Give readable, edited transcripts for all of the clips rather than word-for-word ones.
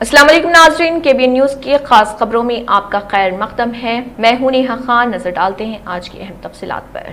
अस्सलाम वालेकुम नाज़रीन, KBN न्यूज़ की खास खबरों में आपका खैर मक़दम है। मैं हूं नेहा खान। नजर डालते हैं आज की अहम तफसीलात पर।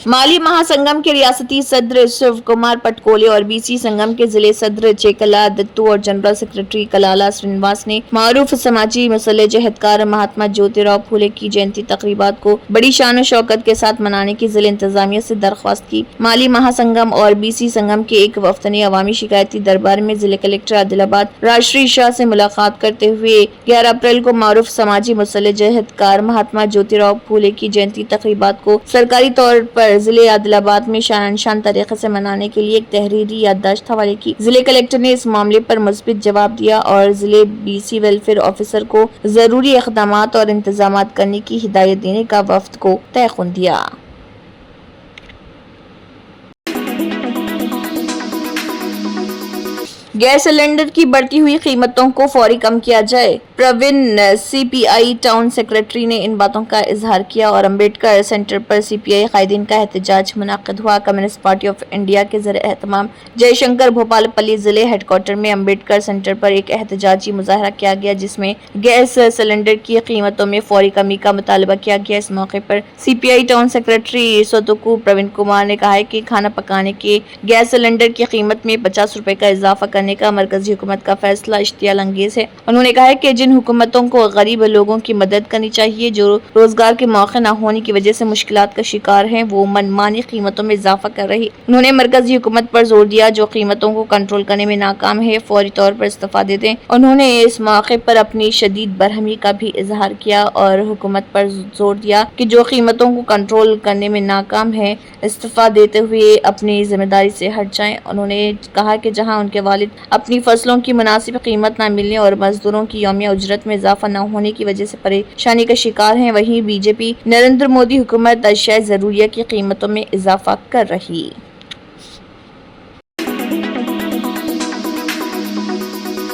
माली महासंगम के रियासती सदर शिव कुमार पटकोले और BC संगम के जिले सदर चेकला दत्तू और जनरल सेक्रेटरी कलाला श्रीनिवास ने मारूफ समाजी मसले जहदकार महात्मा ज्योतिराव फूले की जयंती तकरीबात को बड़ी शान और शौकत के साथ मनाने की जिले इंतजामिया से दरख्वास्त की। माली महासंगम और BC संगम के एक वफ्द ने अवामी शिकायती दरबार में जिले कलेक्टर आदिलाबाद राष्ट्रीय शाह से मुलाकात करते हुए 11 अप्रैल को मारूफ समाजी मसले जहदकार महात्मा ज्योतिराव फूले की जयंती तकरीबात को सरकारी तौर पर जिले आदिलाबाद में शान तरीके से मनाने के लिए एक तहरीरी याददाश्त हवाले की। जिले कलेक्टर ने इस मामले पर मुस्बित जवाब दिया और जिले BC वेलफेयर ऑफिसर को जरूरी इक़दामात और इंतजामात करने की हिदायत देने का वफ्द को तयख़ुन दिया। गैस सिलेंडर की बढ़ती हुई कीमतों को फौरी कम किया जाए। प्रवीण CPI टाउन सेक्रेटरी ने इन बातों का इजहार किया और अम्बेडकर सेंटर पर CPI कायदीन का एहतजाज मुनाकिद हुआ। कम्युनिस्ट पार्टी ऑफ इंडिया के ज़रिए एहतमाम जयशंकर भोपालपल्ली जिले हेडक्वार्टर में अम्बेडकर सेंटर पर एक एहतजाजी मुजाहरा किया गया, जिसमें गैस सिलेंडर की कीमतों में फौरी कमी का मुतालबा किया गया। इस मौके पर CPI town secretary Sotuku Praveen Kumar ने कहा है कि खाना पकाने के गैस सिलेंडर की कीमत में 50 रुपए का इजाफा करने का मरकजी हुकूमत का फैसला इश्तियाल अंगेज है। उन्होंने कहा है कि जिन हुकूमतों को गरीब लोगों की मदद करनी चाहिए, जो रोजगार के मौके न होने की वजह से मुश्किलात का शिकार हैं, वो मनमानी कीमतों में इजाफा कर रही। उन्होंने मरकजी हुकूमत पर जोर दिया जो कीमतों को कंट्रोल करने में नाकाम है, फौरी तौर पर इस्तीफा दे दें। उन्होंने इस मौके पर अपनी शदीद बरहमी का भी इजहार किया और हुकूमत पर जोर दिया कि जो कीमतों को कंट्रोल करने में नाकाम है, इस्तीफा देते हुए अपनी जिम्मेदारी से हट जाएं। उन्होंने कहा कि जहां उनके वालिद अपनी फसलों की मुनासिब कीमत न मिलने और मजदूरों की यौमिया उजरत में इजाफा न होने की वजह से परेशानी का शिकार हैं, वहीं BJP नरेंद्र मोदी हुकूमत अशिया जरूरिया की कीमतों में इजाफा कर रही।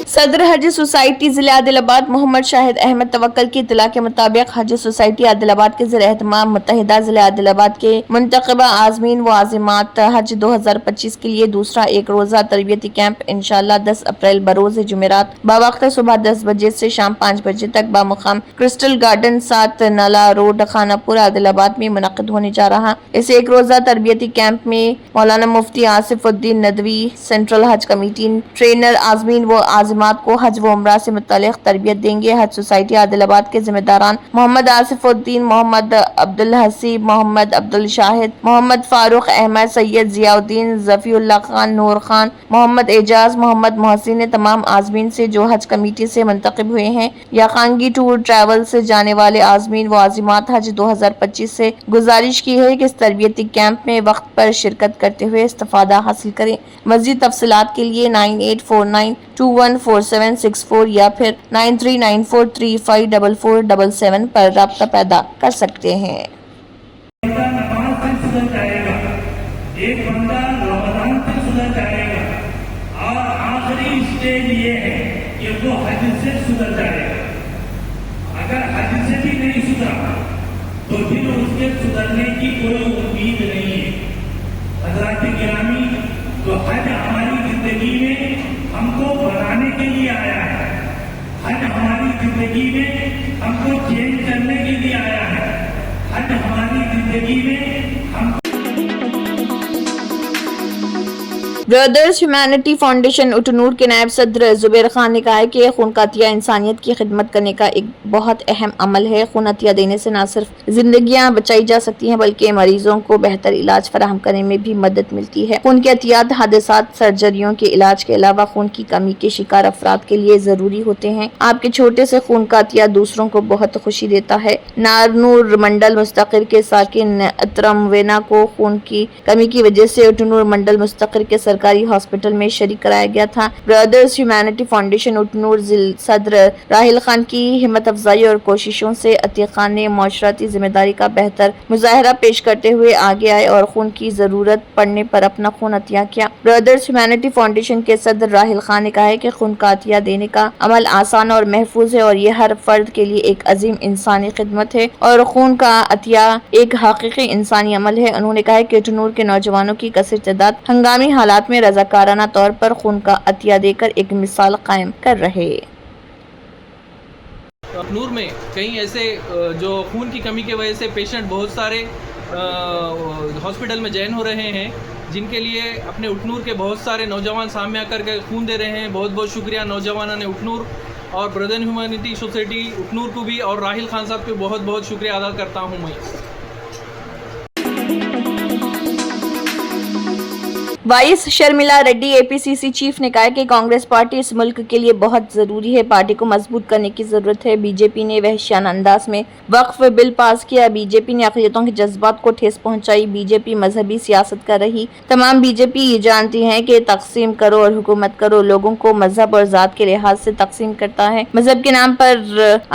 सदर हज सोसाइटी जिला आदिलाबाद मोहम्मद शाहिद अहमद तवक्कल की इत्तला के मुताबिक हज सोसाइटी आदिलाबाद के ज़रिए एहतमाम मुत्तहिदा जिला आदिलाबाद के मुंतखबा आज़मीन व आज़िमात हज 2025 के लिए दूसरा एक रोज़ा तरबियती कैंप इंशाअल्लाह 10 अप्रैल बरोज़ जुमेरात बावक्त सुबह 10 बजे से शाम 5 बजे तक बामुकाम क्रिस्टल गार्डन 7 नाला रोड खानापुर आदिलाबाद में मुनक़िद होने जा रहा। इस एक रोज़ा तरबियती कैंप में मौलाना मुफ्ती आसिफुद्दीन नदवी, सेंट्रल हज कमेटी ट्रेनर आज़मीन व आज़िमात को हज व उम्रा से मुतालिक तरबियत देंगे। हज सोसाइटी आदिलाबाद के जिम्मेदारान मोहम्मद आसिफुद्दीन, मोहम्मद अब्दुल हसीब, मोहम्मद अब्दुल शाहिद, मोहम्मद फारूक अहमद, सैयद जियाउद्दीन, ज़फ़ीउल्लाह खान, नूर खान, मोहम्मद एजाज, मोहम्मद मोहसिन ने तमाम आज़मीन से जो हज कमेटी से मुंतखब हुए हैं या खानगी टूर ट्रैवल से जाने वाले आज़मीन व आज़िमात हज 2025 से गुजारिश की है कि इस तरबियती कैंप में वक्त पर शिरकत करते हुए इस्तिफादा हासिल करें। मज़ीद तफसीलात के लिए 9849214764 या फिर 9394354477 पर राब्ता पैदा कर सकते हैं। एक बंदा रमजान से सुधर जाएगा और आखिरी स्टेज ये है कि वो हज से सुधर जाएगा। अगर हज से भी नहीं सुधरा तो फिर उसके सुधरने की कोई उम्मीद नहीं है। हज़रात गिरामी, तो हज हमारी जिंदगी में हमको बनाने के लिए आया है। हज हमारी जिंदगी में हमको चेंज करने के लिए आया है। हज हमारी जिंदगी में हम ब्रदर्स ह्यूमैनिटी फाउंडेशन उटनूर के नायब सदर जुबैर खान ने कहा है कि खून का अतिया इंसानियत की खिदमत करने का एक बहुत अहम अमल है। खून अतिया देने से न सिर्फ जिंदगियां बचाई जा सकती हैं बल्कि मरीजों को बेहतर इलाज फराहम करने में भी मदद मिलती है। खून के अतियात हादसात, सर्जरियों के इलाज के अलावा खून की कमी के शिकार अफराद के लिए जरूरी होते हैं। आपके छोटे से खून का अतिया दूसरों को बहुत खुशी देता है। नारनूर मंडल मुस्तकिर के साकिन अतरम वेना को खून की कमी की वजह से उटनूर मंडल मुस्तकिर के सरकारी हॉस्पिटल में शरीक कराया गया था। ब्रदर्स ह्यूमैनिटी फाउंडेशन उटनूर सदर राहिल खान की हिम्मत अफजाई और कोशिशों से अतीक खान ने माशराती जिम्मेदारी का बेहतर मुजाहरा पेश करते हुए आगे आए और खून की जरूरत पड़ने पर अपना खून अतिया किया। ब्रदर्स ह्यूमैनिटी फाउंडेशन के सदर राहिल खान ने कहा है कि खून का अतिया देने का अमल आसान और महफूज है और ये हर फर्द के लिए एक अजीम इंसानी खिदमत है और खून का अतिया एक हकीकी इंसानी अमल है। उन्होंने कहा कि उटनूर के नौजवानों की कसीर तादाद हंगामी हालात में रजाकाराना तौर पर खून का अतिया देकर एक मिसाल कायम कर रहे। اٹنور میں کہیں ایسے جو خون کی کمی کی وجہ سے پیشنٹ بہت سارے ہاسپٹل میں جوائن ہو رہے ہیں، جن کے لیے اپنے اٹنور کے بہت سارے نوجوان سامنے آ کر کے خون دے رہے ہیں. بہت بہت شکریہ نوجوانوں نے اٹنور اور بردرن ہیومینٹی سوسائٹی اٹنور کو بھی اور راحل خان صاحب کو بہت بہت شکریہ ادا کرتا ہوں میں. وائس شرمیلا ریڈی اے پی سی سی چیف نے کہا کہ کانگریس پارٹی اس ملک کے لیے بہت ضروری ہے، پارٹی کو مضبوط کرنے کی ضرورت ہے. بی جے پی نے وحشیانہ انداز میں وقف بل پاس کیا. بی جے پی نے اقلیتوں کے جذبات کو ٹھیس پہنچائی. بی جے پی مذہبی سیاست کر رہی. تمام بی جے پی یہ جانتی ہیں کہ تقسیم کرو اور حکومت کرو لوگوں کو مذہب اور ذات کے لحاظ سے تقسیم کرتا ہے. مذہب کے نام پر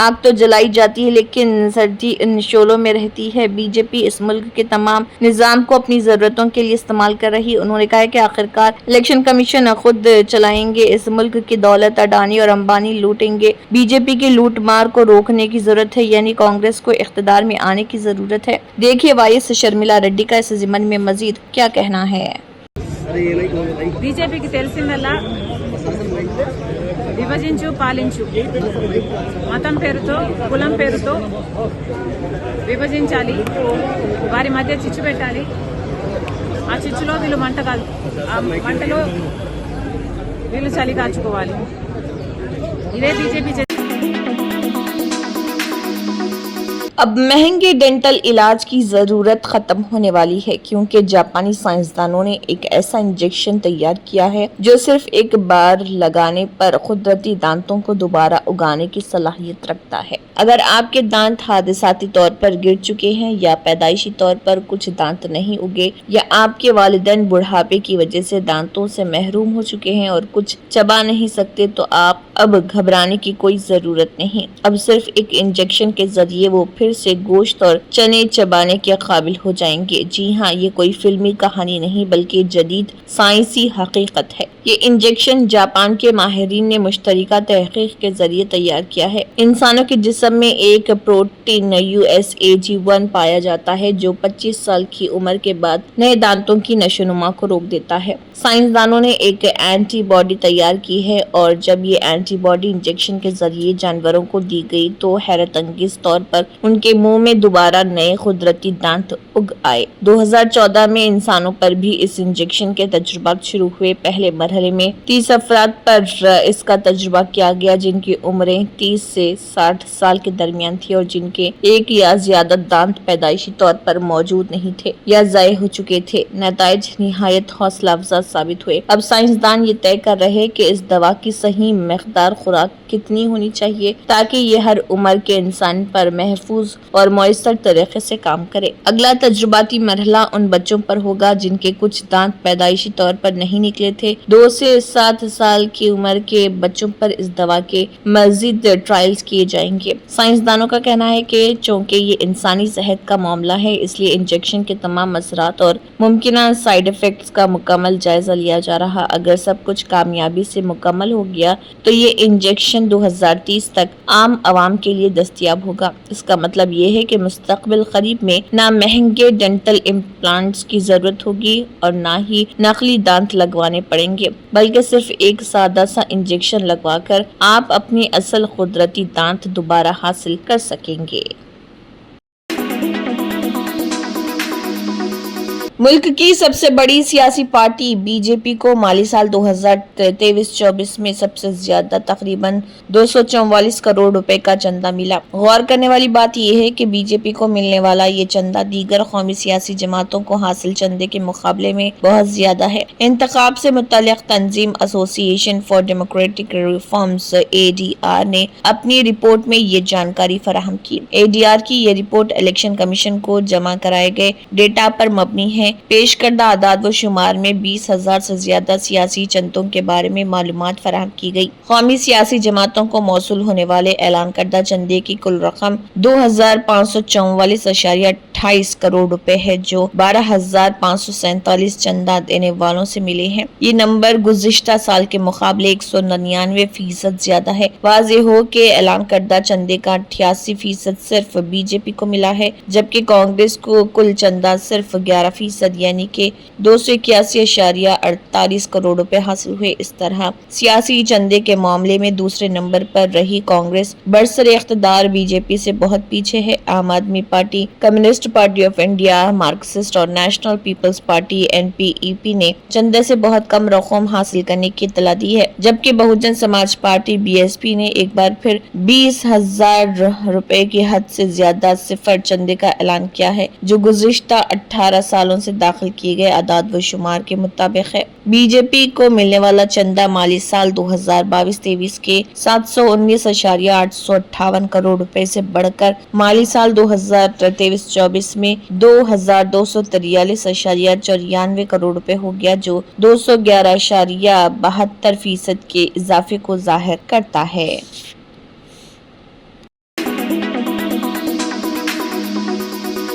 آگ تو جلائی جاتی ہے لیکن سردی ان شعلوں میں رہتی ہے. بی جے پی اس ملک کے تمام نظام کو اپنی ضرورتوں کے لیے استعمال کر رہی. انہوں نے کہا کہ آخرکار الیکشن کمیشن خود چلائیں گے. اس ملک کی دولت اڈانی اور امبانی لوٹیں گے. بی جے پی کی لوٹ مار کو روکنے کی ضرورت ہے، یعنی کانگریس کو اقتدار میں آنے کی ضرورت ہے. دیکھیے وائس شرمیلا ریڈی کا اس ضمن میں مزید کیا کہنا ہے. బీజేపీకి తెలిసిందల్లా విభజించు పాలించు, మతం పేరుతో కులం పేరుతో విభజించాలి, వారి మధ్య చిచ్చు పెట్టాలి. ఆ చిచ్చులో వీళ్ళు ఆ మంటలో వీళ్ళు చలి కాచుకోవాలి. ఇదే బీజేపీ اب مہنگے ڈینٹل علاج کی ضرورت ختم ہونے والی ہے کیونکہ جاپانی سائنسدانوں نے ایک ایسا انجیکشن تیار کیا ہے جو صرف ایک بار لگانے پر قدرتی دانتوں کو دوبارہ اگانے کی صلاحیت رکھتا ہے. اگر آپ کے دانت حادثاتی طور پر گر چکے ہیں یا پیدائشی طور پر کچھ دانت نہیں اگے یا آپ کے والدین بڑھاپے کی وجہ سے دانتوں سے محروم ہو چکے ہیں اور کچھ چبا نہیں سکتے تو آپ اب گھبرانے کی کوئی ضرورت نہیں. اب صرف ایک انجیکشن کے ذریعے وہ پھر سے گوشت اور چنے چبانے کے قابل ہو جائیں گے. جی ہاں، یہ کوئی فلمی کہانی نہیں بلکہ جدید سائنسی حقیقت ہے. یہ انجیکشن جاپان کے ماہرین نے مشترکہ تحقیق کے ذریعے تیار کیا ہے. انسانوں کے جسم میں ایک پروٹین USAG1 پایا جاتا ہے جو 25 سال کی عمر کے بعد نئے دانتوں کی نشو و نما کو روک دیتا ہے. سائنسدانوں نے ایک اینٹی باڈی تیار کی ہے اور جب یہ اینٹی باڈی انجیکشن کے ذریعے جانوروں کو دی گئی تو حیرت انگیز طور پر ان کے منہ میں دوبارہ نئے قدرتی دانت اگ آئے. 2014 میں انسانوں پر بھی اس انجیکشن کے تجربات شروع ہوئے. پہلے مرحلے میں 30 افراد پر اس کا تجربہ کیا گیا جن کی عمریں 30 سے 60 سال کے درمیان تھی اور جن کے ایک یا زیادہ دانت پیدائشی طور پر موجود نہیں تھے یا ضائع ہو چکے تھے. نتائج نہایت حوصلہ افزا ثابت ہوئے. اب سائنسدان یہ طے کر رہے ہیں کہ اس دوا کی صحیح مقدار خوراک کتنی ہونی چاہیے تاکہ یہ ہر عمر کے انسان پر محفوظ اور مؤثر طریقے سے کام کرے. اگلا تجرباتی مرحلہ ان بچوں پر ہوگا جن کے کچھ دانت پیدائشی طور پر نہیں نکلے تھے. 2 سے 7 سال کی عمر کے بچوں پر اس دوا کے مزید ٹرائلز کیے جائیں گے. سائنسدانوں کا کہنا ہے کہ چونکہ یہ انسانی صحت کا معاملہ ہے اس لیے انجیکشن کے تمام اثرات اور ممکنہ سائیڈ ایفیکٹس کا مکمل جائزہ لیا جا رہا. اگر سب کچھ کامیابی سے مکمل ہو گیا تو یہ انجیکشن 2030 تک عام عوام کے لیے دستیاب ہوگا. اس کا مطلب یہ ہے کہ مستقبل قریب میں نہ مہنگے ڈینٹل امپلانٹس کی ضرورت ہوگی اور نہ ہی نقلی دانت لگوانے پڑیں گے بلکہ صرف ایک سادہ سا انجیکشن لگوا کر آپ اپنی اصل قدرتی دانت دوبارہ حاصل کر سکیں گے. ملک کی سب سے بڑی سیاسی پارٹی بی جے پی کو مالی سال 2023-24 میں سب سے زیادہ تقریباً 244 کروڑ روپے کا چندہ ملا. غور کرنے والی بات یہ ہے کہ بی جے پی کو ملنے والا یہ چندہ دیگر قومی سیاسی جماعتوں کو حاصل چندے کے مقابلے میں بہت زیادہ ہے. انتخاب سے متعلق تنظیم ایسوسی ایشن فار ڈیموکریٹک ریفارمز ADR نے اپنی رپورٹ میں یہ جانکاری فراہم کی. ADR کی یہ رپورٹ الیکشن کمیشن کو جمع کرائے گئے ڈیٹا پر مبنی ہے. پیش کردہ اعداد و شمار میں 20,000 سے زیادہ سیاسی چندوں کے بارے میں معلومات فراہم کی گئی. قومی سیاسی جماعتوں کو موصول ہونے والے اعلان کردہ چندے کی کل رقم 2,544.18 28 करोड़ रुपए है, जो 12,547 चंदा देने वालों से मिले हैं। ये नंबर गुज़िश्ता साल के मुकाबले 199% ज्यादा है। वाज़ेह हो कि ऐलान करदा चंदे का 88% सिर्फ बीजेपी को मिला है, जबकि कांग्रेस को कुल चंदा सिर्फ 11% यानी कि 281.48 करोड़ रुपए हासिल हुए। इस तरह सियासी चंदे के मामले में दूसरे नंबर पर रही कांग्रेस बरसर इख्तिदार बीजेपी से बहुत पीछे है। आम आदमी party, communist party of India, Marxist और नेशनल पीपल्स पार्टी NPEP ने चंदे से बहुत कम रकम हासिल करने की इत्तला दी है, जबकि बहुजन समाज पार्टी BSP ने एक बार फिर 20,000 रुपए की हद से ज्यादा सिफर चंदे का ऐलान किया है, जो गुज़िश्ता 18 सालों से दाखिल किए गए आदाद व शुमार के मुताबिक है। बीजेपी को मिलने वाला चंदा माली साल 2022-23 के 719.858 करोड़ रुपए से बढ़कर माली साल 2023-24 में 2,243.94 करोड़ रुपए हो गया, जो 211.72% के इजाफे को जाहिर करता है।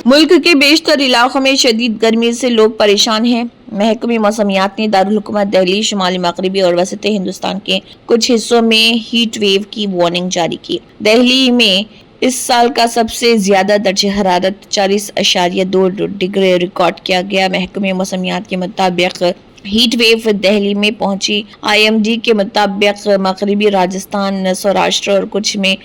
मुल्क के बेशतर इलाकों में शदीद गर्मी से लोग परेशान हैं। महकमे मौसमियात ने दारुल हुकूमत दिल्ली, शुमाली मगरबी और वसत हिंदुस्तान के कुछ हिस्सों में हीट वेव की वार्निंग जारी की। दिल्ली में इस साल का सबसे ज्यादा दर्जे हरारत 40.2 डिग्री रिकॉर्ड किया गया। महकमे मौसमियात के मुताबिक हीट वेव दिल्ली में पहुंची। IMD के मुताबिक मगरबी राजस्थान, सौराष्ट्र और कुछ में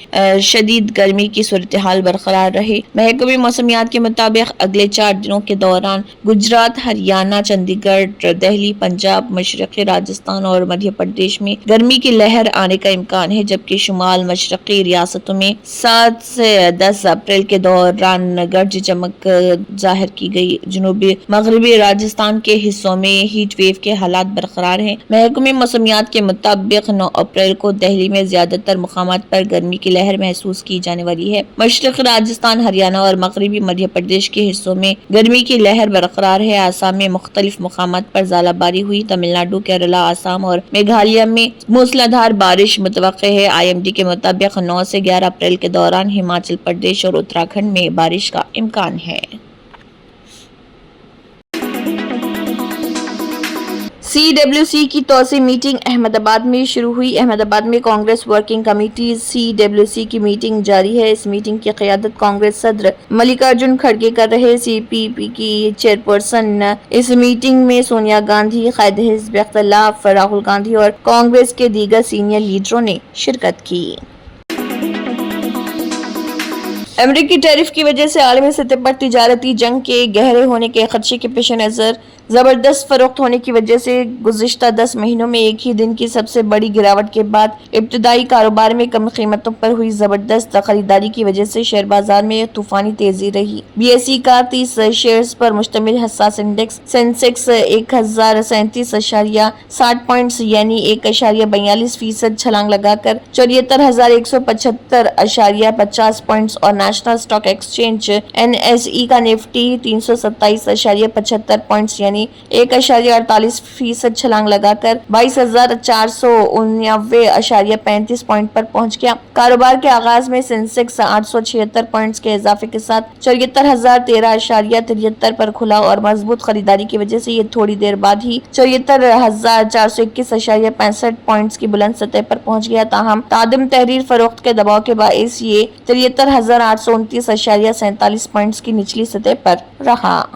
शदीद गर्मी की सूरत हाल बरकरार रही। महकमे मौसमियात के मुताबिक अगले 4 दिनों के दौरान गुजरात, हरियाणा, चंडीगढ़, दिल्ली, पंजाब, मशरक़ी राजस्थान और मध्य प्रदेश में गर्मी की लहर आने का इम्कान है, जबकि शुमाल मशरक़ी रियासतों में 7 से 10 अप्रैल के दौरान गरज चमक जाहिर की गई। जनूबी मगरबी राजस्थान के हिस्सों में हीट के हालात बरकरार हैं। महकमे मौसमियात के मुताबिक 9 अप्रैल को दिल्ली में ज्यादातर मुकामात पर गर्मी की लहर महसूस की जाने वाली है। मशरक़ी राजस्थान, हरियाणा और मगरबी मध्य प्रदेश के हिस्सों में गर्मी की लहर बरकरार है। आसाम में मुख्तलिफ मुकामात पर ज़ालाबारी हुई। तमिलनाडु, केरला, आसाम और मेघालय में मूसलाधार बारिश मुतवक्के है। IMD के मुताबिक 9 से 11 अप्रैल के दौरान हिमाचल प्रदेश और उत्तराखंड में बारिश का इम्कान है। CWC की तौसी मीटिंग अहमदाबाद में शुरू हुई। अहमदाबाद में कांग्रेस वर्किंग कमेटी CWC की मीटिंग जारी है। इस मीटिंग की क़यादत कांग्रेस सदर मल्लिकार्जुन खड़गे कर रहे। CPP की चेयरपर्सन इस मीटिंग में सोनिया गांधी, कायद हिज़्ब इख्तिलाफ राहुल गांधी और कांग्रेस के दीगर सीनियर लीडरों ने शिरकत की। अमेरिकी टैरिफ की वजह से आलमी सतह पर तिजारती जंग के गहरे होने के खदशे के पेश नज़र जबरदस्त फरोख्त होने की वजह से गुज़िश्ता 10 महीनों में एक ही दिन की सबसे बड़ी गिरावट के बाद इब्तदाई कारोबार में कम कीमतों पर हुई जबरदस्त खरीदारी की वजह से शेयर बाजार में तूफानी तेजी रही। BSE का 30 शेयर्स पर मुश्तमिल हसास इंडेक्स सेंसेक्स 1037.60 पॉइंट्स यानी 1.42% छलांग लगाकर 74,175.50 पॉइंट्स और नेशनल स्टॉक एक्सचेंज NSE का निफ्टी 327.75 पॉइंट्स यानी 1.48% छलांग लगाकर 22,499.35 पॉइंट पर पहुंच गया। कारोबार के आगाज में सेंसेक्स 876 पॉइंट्स के इजाफे के साथ 74,013.73 पर खुला और मजबूत खरीदारी की वजह से ये थोड़ी देर बाद ही 74,421.65 पॉइंट्स की बुलंद सतह पर पहुंच गया। ताहम तादिम तहरीर फरोख्त के दबाव के बाइस ये 73,829.47 पॉइंट्स की निचली सतह पर रहा।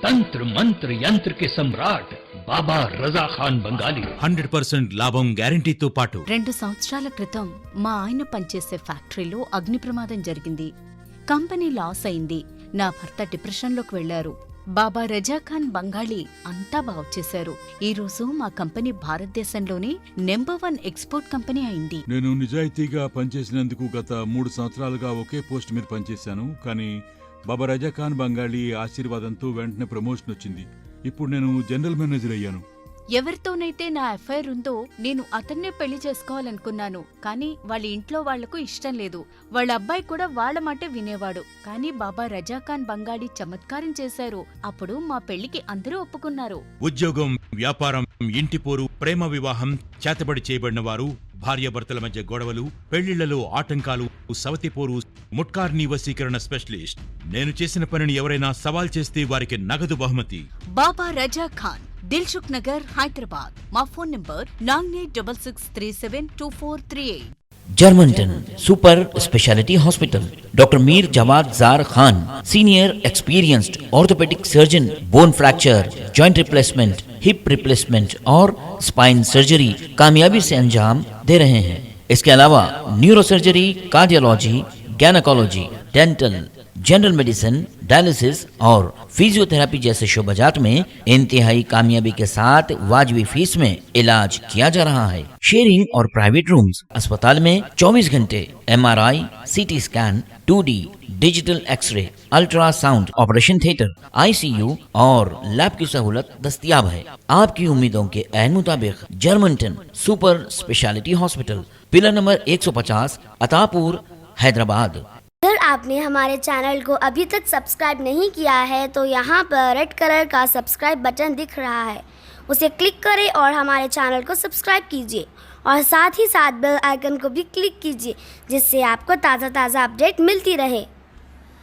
तंत्र मंत्र यंत्र के सम्राट బాబా రజా ఖాన్ బంగాలి 100% లాభం గ్యారంటీతో పాటు 2 సంవత్సరాల క్రితం మా ఆయన పనిచేసే ఫ్యాక్టరీలో అగ్ని ప్రమాదం జరిగింది. కంపెనీ లాస్ అయింది. నా భర్త డిప్రెషన్లోకి వెళ్లారు. బాబా రజాఖాన్ బంగాళీ అంతా బాగు చేశారు. ఈ రోజు మా కంపెనీ భారతదేశంలోనే నెంబర్ 1 ఎక్స్పోర్ట్ కంపెనీ అయింది. నేను నిజాయితీగా పనిచేసినందుకు గత 3 సంవత్సరాలుగా ఒకే పోస్ట్ మీద పనిచేశాను. కానీ బాబా రజాఖాన్ బంగాళీ ఆశీర్వాదంతో వెంటనే ప్రమోషన్ వచ్చింది. ఇప్పుడు నేను జనరల్ మేనేజర్ అయ్యాను. ఎవరితోనైతే నా అఫైర్ ఉందో నేను అతన్నే పెళ్లి చేసుకోవాలనుకున్నాను. కానీ వాళ్ళ ఇంట్లో వాళ్లకు ఇష్టం లేదు. వాళ్ళ అబ్బాయి కూడా వాళ్ళ మాటే వినేవాడు. కానీ బాబా రజాఖాన్ బంగాళీ చమత్కారం చేశారు. అప్పుడు మా పెళ్లికి అందరూ ఒప్పుకున్నారు. ఉద్యోగం, వ్యాపారం, ఇంటి పోరు, ప్రేమ వివాహం చేతబడి చేయబడిన వారు భార్యాభర్తల మధ్య గొడవలు, పెళ్లిళ్లలో ఆటంకాలు, సవతిపోరు, ముట్కార్ని వశీకరణ స్పెషలిస్ట్. నేను చేసిన పనిని ఎవరైనా సవాల్ చేస్తే వారికి నగదు బహుమతి. బాబా రజా ఖాన్, దిల్సుఖ్ నగర్, హైదరాబాద్. మా phone number 9866372438. Germanton super speciality hospital. Doctor Mir Jawad Jar Khan, senior experienced orthopaedic surgeon, bone fracture, joint replacement, hip replacement और स्पाइन सर्जरी कामयाबी से अंजाम दे रहे हैं. इसके अलावा neuro surgery, cardiology, gynaecology, dental, general medicine, dialysis और फिजियोथेरेपी जैसे शोबाजात में इंतहाई कामयाबी के साथ वाजबी फीस में इलाज किया जा रहा है. शेयरिंग और प्राइवेट रूम्स. अस्पताल में 24 घंटे MRI, CT scan, 2D digital x ray, ultrasound, operation theatre, ICU और लैब की सहूलत दस्तयाब है. आपकी उम्मीदों के ऐन मुताबिक Germanton super speciality hospital, pillar number 150, Attapur, Hyderabad. अगर आपने हमारे चैनल को अभी तक सब्सक्राइब नहीं किया है तो यहाँ पर रेड कलर का सब्सक्राइब बटन दिख रहा है, उसे क्लिक करें और हमारे चैनल को सब्सक्राइब कीजिए और साथ ही साथ बेल आइकन को भी क्लिक कीजिए जिससे आपको ताज़ा अपडेट मिलती रहे.